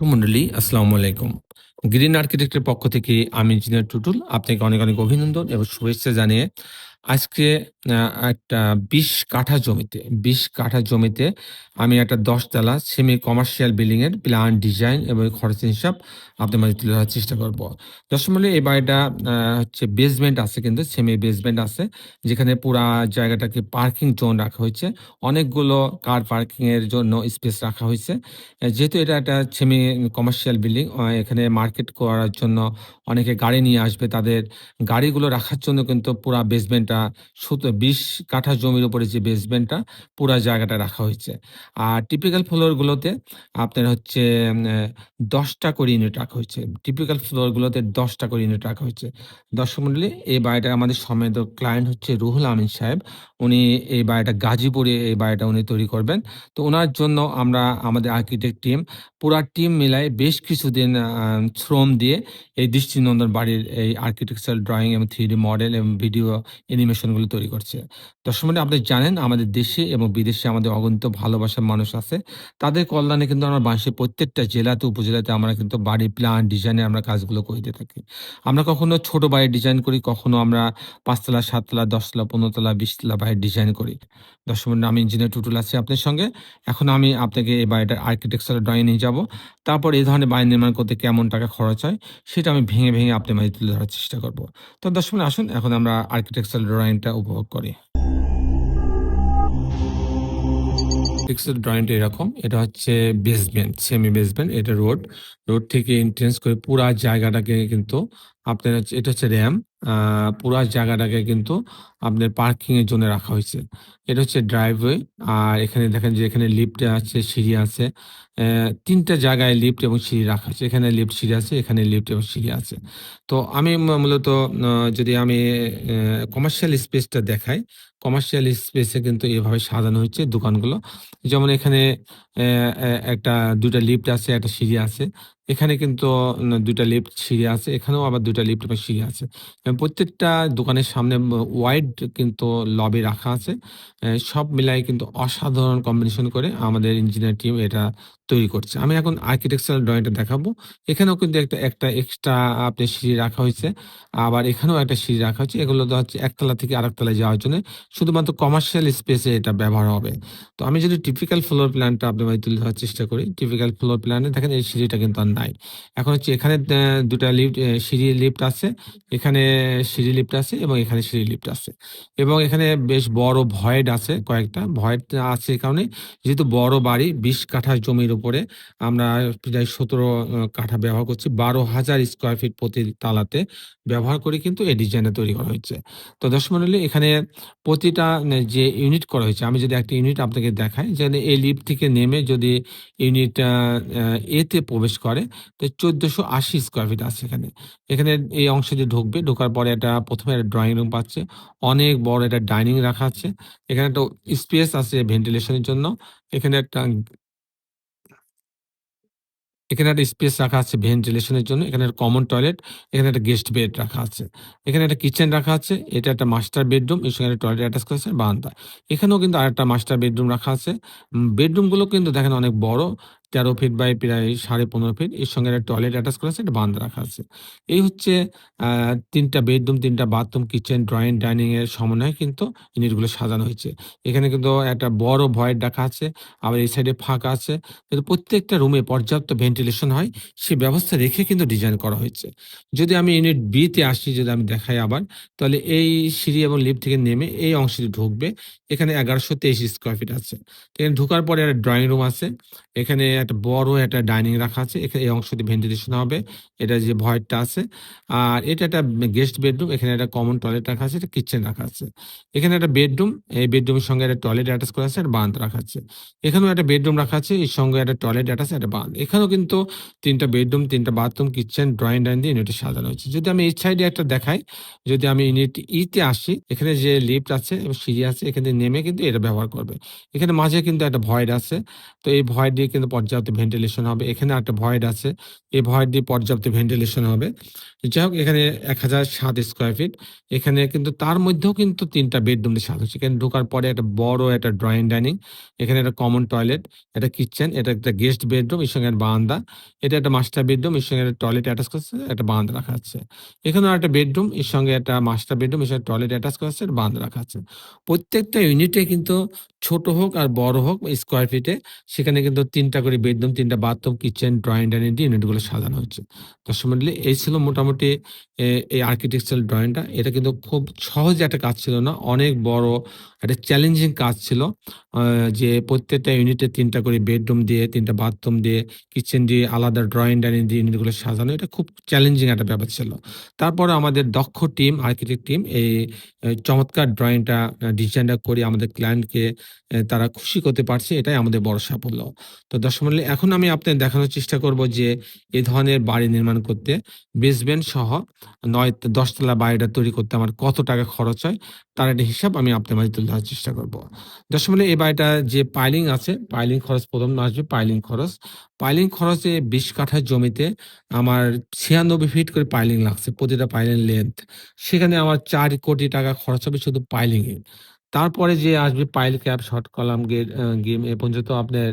মন্ডলী আসসালামু আলাইকুম। গ্রিন আর্কিটেক্টের পক্ষ থেকে আমি ইঞ্জিনিয়ার টুটুল। আপনাকে অনেক, অনেক অভিনন্দন এবং শুভেচ্ছা জানিয়ে আজকে আ একটা ২০ কাঠা জমিতে ২০ কাঠা জমিতে আমি একটা ১০ তলা সেমি কমার্শিয়াল বিল্ডিং এর প্ল্যান, ডিজাইন এবং খরচের হিসাব আপনার মাঝে তুলে ধরার চেষ্টা করব। দর্শক মন্ডলী এই বাড়িটা হচ্ছে বেসমেন্ট আছে, কিন্তু সেমি বেসমেন্ট আছে। যেখানে পুরা জায়গাটাকে পার্কিং জোন রাখা হয়েছে। অনেকগুলো কার পার্কিং এর জন্য স্পেস রাখা হইছে। যেহেতু এটা একটা সেমি কমার্শিয়াল বিল্ডিং, এখানে মার্কেট করার জন্য অনেকে গাড়ি নিয়ে আসবে। তাদের গাড়িগুলো রাখার জন্য কিন্তু পুরা বেসমেন্টটা ২০ কাঠা জমির উপরে যে বেসমেন্টটা পুরা জায়গাটা রাখা হয়েছে। আর টিপিক্যাল ফ্লোর গুলোতে আপনার হচ্ছে ১০ টা করে ইউনিট রাখা হয়েছে। টিপিক্যাল ফ্লোর গুলোতে ১০ টা করে ইউনিট রাখা হয়েছে। দর্শক মন্ডলী, এই বাড়িটা আমাদের সম্মানিত ক্লায়েন্ট হচ্ছে রুহুল আমিন সাহেব। উনি এই বাড়িটা গাজীপুরে এই বাড়িটা উনি তৈরি করবেন। তো উনার জন্য আমরা আমাদের আর্কিটেক্ট টিম, পুরা টিম মিলায়ে বেশ কিছুদিন শ্রম দিয়ে এই দৃষ্টিনন্দন বাড়ির এই আর্কিটেকচারাল ড্রইং এবং 3D মডেল এবং ভিডিও অ্যানিমেশন গুলো তৈরি করছে। দর্শক মন্ডলী, আপনি জানেন আমাদের দেশে এবং বিদেশে আমাদের অগণিত ভালোবাসার মানুষ আছে। তাদের কল্যাণে কিন্তু আমরা বাংলাদেশের প্রত্যেকটা জেলাতে, উপজেলাতে আমরা কিন্তু বাড়ি প্ল্যান, ডিজাইনের আমরা কাজগুলো করে থাকি। আমরা কখনো ছোট বাড়ির ডিজাইন করি, কখনো আমরা ৫ তলা, ৭ তলা, ১০ তলা, ১৫ তলা, ২০ তলা বাড়ির ডিজাইন করি। দর্শক মন্ডলী, আমি ইঞ্জিনিয়ার টুটুল আছি আপনার সঙ্গে। এখন আমি আপনাকে এই বাড়িটার আর্কিটেকচারাল ড্রয়িং নিয়ে যাবো। তারপর এই ধরনের বাড়ি নির্মাণ করতে কেমন টাকা খরচ হয় সেটা আমি ভেঙে, ভেঙে আপনার মাঝে তুলে ধরার চেষ্টা করব। তো দর্শক মন্ডলী, আসুন এখন আমরা আর্কিটেকচারাল ড্রয়িংটা উপভোগ করি। আর্কিটেকচারাল ড্রয়িংটা এরকম। এটা হচ্ছে বেসমেন্ট, সেমি বেসমেন্ট। এটা রোড। রোড থেকে এন্ট্রান্স করে পুরা জায়গাটাকে কিন্তু আপনার হচ্ছে এটা হচ্ছে র‍্যাম্প। আ পুরা জায়গাটাকে কিন্তু আপনার পার্কিং এর জন্য রাখা হইছে। এটা হচ্ছে ড্রাইভওয়ে। আর এখানে দেখেন যে এখানে লিফট আছে, সিঁড়ি আছে। ৩ টা জায়গায় লিফট এবং সিঁড়ি রাখা হয়েছে। এখানে লিফট, সিঁড়ি আছে, এখানে লিফট এবং সিঁড়ি আছে। তো আমি মূলত যদি আমি কমার্শিয়াল স্পেসটা দেখাই, কমার্শিয়াল স্পেসে কিন্তু এভাবে সাজানো হয়েছে দোকানগুলো। যেমন এখানে অ্যা অ্যা একটা ২ টা লিফট আছে, একটা সিঁড়ি আছে। এখানে কিন্তু ২ টা লিফট, সিঁড়ি আছে। এখানেও আবার ২ টা লিফট এবং সিঁড়ি আছে। প্রত্যেকটা দোকানের সামনে ওয়াইড কিন্তু লবি রাখা আছে। সব মিলায় কিন্তু অসাধারণ কম্বিনেশন করে আমাদের ইঞ্জিনিয়ার টিম এটা তৈরি করছে। আমি এখন আর্কিটেকচারাল ড্রয়িংটা দেখাবো। এখানেও কিন্তু একটা এক্সট্রা আপনার সিঁড়ি রাখা হইছে। আবার এখানেও একটা সিঁড়ি রাখা হচ্ছে। এগুলো তো হচ্ছে একতলা থেকে আরেকতলায় যাওয়ার জন্য শুধুমাত্র কমার্শিয়াল স্পেসে এটা ব্যবহার হবে। তো আমি যদি টিপিক্যাল ফ্লোর প্ল্যানটা আপনার মাঝে তুলে ধরার চেষ্টা করি। টিপিক্যাল ফ্লোর প্ল্যানে দেখেন এই সিঁড়িটা কিন্তু আর নাই। এখন হচ্ছে এখানে ২ টা লিফট, সিঁড়ি লিফট আছে। এখানে সিঁড়ি লিফট আছে এবং এখানে সিঁড়ি লিফট আছে। এবং এখানে বেশ বড় ভয়েড আছে কয়েকটা। ভয়েড আছে এই কারণে, যেহেতু বড় বাড়ি ২০ কাঠা জমির উপরে আমরা প্রায় ১৭ কাঠা ব্যবহার করছি। ১২,০০০ স্কয়ার ফিট প্রতি তালাতে ব্যবহার করে কিন্তু এই ডিজাইনটা তৈরি করা হয়েছে। তো দর্শক মন্ডলী, এখানে প্রতিটা যে ইউনিট করা হয়েছে, আমি যদি একটা ইউনিট আপনাকে দেখাই, যেখানে এই লিফট থেকে নেমে যদি ইউনিট এ তে প্রবেশ করে, তো ১৪৮০ স্কয়ার ফিট আছে এখানে। এখানে এই অংশ দিয়ে ঢুকবে। ঢোকার পরে একটা ১ম এ একটা ড্রয়িং রুম পাচ্ছে। অনেক বড় একটা ডাইনিং রাখা আছে। এখানে একটা স্পেস আছে ভেন্টিলেশন এর জন্য। এখানে একটা এখানে একটা স্পেস রাখা আছে ভেন্টিলেশনের জন্য। এখানে একটা কমন টয়লেট, এখানে একটা গেস্ট বেড রাখা আছে। এখানে একটা কিচেন রাখা আছে। এটা একটা মাস্টার বেডরুম। এর সঙ্গে একটা টয়লেট অ্যাটাচ করা আছে, বারান্দা। এখানেও কিন্তু আরেকটা মাস্টার বেডরুম রাখা আছে। বেডরুমগুলো কিন্তু দেখেন অনেক বড়। ১৩ ফিট বাই প্রায় ১৫.৫ ফিট। এর সঙ্গে একটা টয়লেট অ্যাটাচ করা আছে, একটা বারান্দা রাখা আছে। এই হচ্ছে আ ৩ টা বেডরুম, ৩ টা বাথরুম, কিচেন, ড্রয়িং, ডাইনিং এর সমন্বয়ে কিন্তু ইউনিটগুলো সাজানো হয়েছে। এখানে কিন্তু একটা বড় ভয়েড রাখা আছে। আবার এই সাইডে ফাঁকা আছে। কিন্তু প্রত্যেকটা রুমে পর্যাপ্ত ভেন্টিলেশন হয়, সে ব্যবস্থা রেখে কিন্তু ডিজাইন করা হয়েছে। যদি আমি ইউনিট বি তে আসি, যদি আমি দেখাই আবার, তাহলে এই সিঁড়ি এবং লিফট থেকে নেমে এই অংশে ঢুকবে। এখানে ১১২৩ স্কয়ার ফিট আছে। তো এখানে ঢোকার পরে একটা ড্রয়িং রুম আছে। এখানে একটা বড় একটা ডাইনিং রাখা আছে। এখানে এই অংশ দিয়ে ভেন্টিলেশন হবে। এটা যে ভয়েডটা আছে। আর এটা একটা গেস্ট বেডরুম। এখানে একটা কমন টয়লেট রাখা আছে, একটা কিচেন রাখা আছে। এখানে একটা বেডরুম, এই বেডরুমের সঙ্গে একটা টয়লেট অ্যাটাচ করা আছে, একটা বারান্দা রাখা আছে। এখানেও একটা বেডরুম রাখা আছে, এর সঙ্গে একটা টয়লেট অ্যাটাচ, একটা বারান্দা। এখানেও কিন্তু ৩ টা বেডরুম, ৩ টা বাথরুম, কিচেন, ড্রয়িং ডাইনিং দিয়ে ইউনিটটা সাজানো হয়েছে। যদি আমি এই সাইডে একটা দেখাই, যদি আমি ইউনিট ই তে আসি, এখানে যে লিফট আছে এবং সিঁড়ি আছে, এখান থেকে নেমে কিন্তু এটা ব্যবহার করবে। এখানে মাঝে কিন্তু একটা ভয়েড আছে। তো এই ভয়েড দিয়ে কিন্তু পর্যাপ্ত পর্যাপ্ত ভেন্টিলেশন হবে। এখানে একটা ভয়েড আছে। এই ভয়েড দিয়ে পর্যাপ্ত ভেন্টিলেশন হবে। যাই হোক এখানে ১,০০৭ স্কয়ার ফিট। এখানে কিন্তু তার মধ্যেও কিন্তু ৩ টা বেডরুম দিয়ে সাজানো হচ্ছে। এখানে ঢোকার পরে একটা বড় একটা ড্রয়িং ডাইনিং, এখানে একটা কমন টয়লেট, একটা কিচেন, এটা একটা গেস্ট বেডরুম, এর সঙ্গে একটা বারান্দা। এটা একটা মাস্টার বেডরুম, এর সঙ্গে একটা টয়লেট অ্যাটাচ করছে, একটা বারান্দা রাখা আছে। এখানেও আরেকটা বেডরুম, এর সঙ্গে একটা মাস্টার বেডরুম, এর সঙ্গে টয়লেট অ্যাটাচ করা আছে, বারান্দা রাখা আছে। প্রত্যেকটা ইউনিটে কিন্তু ছোট হোক আর বড় হোক স্কয়ার ফিটে সেখানে কিন্তু ৩ টা করে বেডরুম, ৩ টা বাথরুম, কিচেন, ড্রয়িং ডাইনিং দিয়ে ইউনিটগুলো সাজানো হচ্ছে। দর্শক মন্ডলী এই ছিল মোটামুটি এই আর্কিটেকচারাল ড্রয়িংটা। এটা কিন্তু খুব সহজ একটা কাজ ছিল না। অনেক বড় একটা চ্যালেঞ্জিং কাজ ছিল। আ যে প্রত্যেকটা ইউনিটে ৩ টা করে বেডরুম দিয়ে, ৩ টা বাথরুম দিয়ে, কিচেন দিয়ে, আলাদা ড্রয়িং ডাইনিং দিয়ে ইউনিটগুলো সাজানো। এটা খুব চ্যালেঞ্জিং একটা ব্যাপার ছিল। তারপরে আমাদের দক্ষ টিম, আর্কিটেক্ট টিম এই চমৎকার ড্রয়িংটা ডিজাইনটা করে আমাদের ক্লায়েন্টকে তারা খুশি করতে পারছে, এটাই আমাদের বড় সাফল্য। তো দর্শক মন্ডলী এখন আমি আপনাদের দেখানোর চেষ্টা করব যে এ ধরনের বাড়ি নির্মাণ করতে বেসমেন্ট সহ ৯-১০ তলা বাড়িটা তৈরি করতে আমার কত টাকা খরচ হয়, তার একটা হিসাব আমি আপনার মাঝে তুলে ধরার চেষ্টা করব। দর্শক মন্ডলী এই বাড়িটার যে পাইলিং আছে, পাইলিং খরচ ১ম আসবে পাইলিং খরচ। পাইলিং খরচে ২০ কাঠা জমিতে আমার ৯৬ ফিট করে পাইলিং লাগছে, প্রতিটা পাইলিং লেন্থ। সেখানে আমার ৪ কোটি টাকা খরচ হবে শুধু পাইলিংয়ে। তারপরে যে আসবে পাইল ক্যাপ, শর্ট কলাম, গিম এ পর্যন্ত আপনার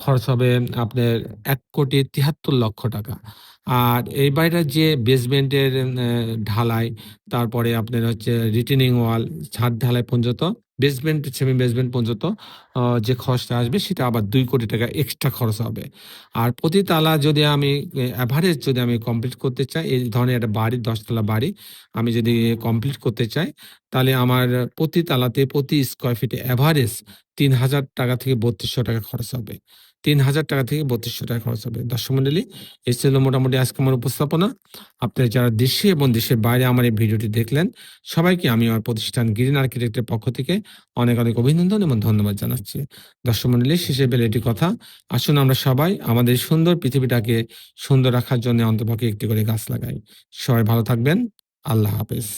খরচ হবে আপনার ১,৭৩,০০,০০০ টাকা। আর এই বাড়িটার যে বেসমেন্টের ঢালাই, তারপরে আপনার হচ্ছে রিটেনিং ওয়াল, ছাদ ঢালাই পর্যন্ত, বেসমেন্ট, সেমি বেসমেন্ট পর্যন্ত যে খরচটা আসবে সেটা আবার ২,০০,০০,০০০ টাকা এক্সট্রা খরচ হবে। আর প্রতি তালা যদি আমি এভারেজ যদি আমি কমপ্লিট করতে চাই, এই ধরনের একটা বাড়ি ১০ তলা বাড়ি আমি যদি কমপ্লিট করতে চাই, তাহলে আমার প্রতি তালাতে প্রতি স্কয়ার ফিটে এভারেজ ৳৩,০০০ থেকে ৳৩,২০০ খরচ হবে। ৳৩,০০০ থেকে ৳৩,২০০ খরচ হবে। দর্শক মন্ডলী এই ছিল মোটামুটি আজকে আমার উপস্থাপনা। আপনারা যারা দেশে এবং দেশের বাইরে আমার এই ভিডিওটি দেখলেন, সবাইকে আমি আমার প্রতিষ্ঠান গ্রিন আর্কিটেক্টের পক্ষ থেকে অনেক, অনেক অভিনন্দন এবং ধন্যবাদ জানাচ্ছি। দর্শক মন্ডলী শেষে পেলে একটি কথা, আসুন আমরা সবাই আমাদের সুন্দর পৃথিবীটাকে সুন্দর রাখার জন্য অন্ততপক্ষে একটি করে গাছ লাগাই। সবাই ভালো থাকবেন। আল্লাহ হাফেজ।